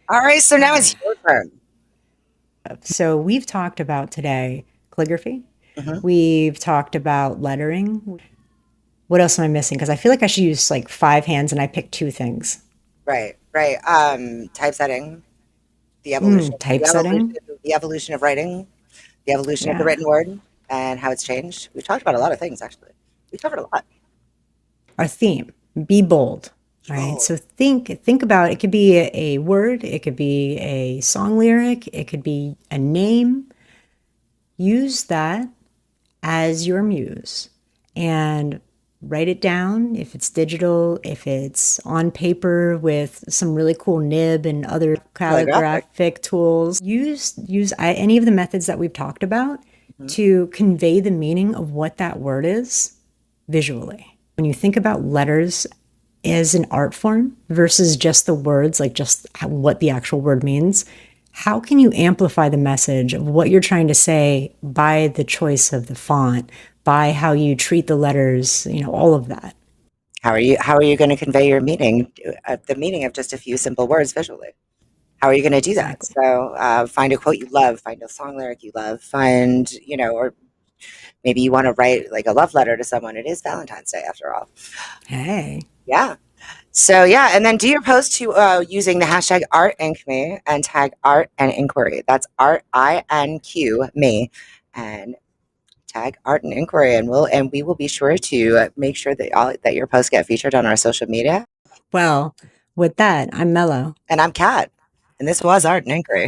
All right, so now it's your turn. So we've talked about today calligraphy. Hmm. We've talked about lettering. What else am I missing? Because I feel like I should use like five hands and I picked two things. Right, right. Typesetting, the evolution, the evolution, Typesetting. the evolution of writing, the evolution of the Yeah. written word, and how it's changed. We've talked about a lot of things, actually. We covered a lot. Our theme, be bold. Right. People. So think about it could be a word, it could be a song lyric, it could be a name. Use that as your muse and write it down if it's digital, if it's on paper with some really cool nib and other Calligraphic. calligraphic tools. Use any of the methods that we've talked about Mhm. to convey the meaning of what that word is visually. When you think about letters as an art form versus just the words, like just what the actual word means, how can you amplify the message of what you're trying to say by the choice of the font, by how you treat the letters, all of that? How are you going to convey your meaning, the meaning of just a few simple words visually? How are you going to do that? Exactly. So find a quote you love, find a song lyric you love, find, or maybe you want to write like a love letter to someone. It is Valentine's Day after all. Hey. Yeah. So yeah, and then do your post to using the hashtag art inc me and tag art and inquiry. That's art INQ me and tag art and inquiry, and we will be sure to make sure that your posts get featured on our social media. Well, with that, I'm Mellow. And I'm Kat, and this was art and inquiry.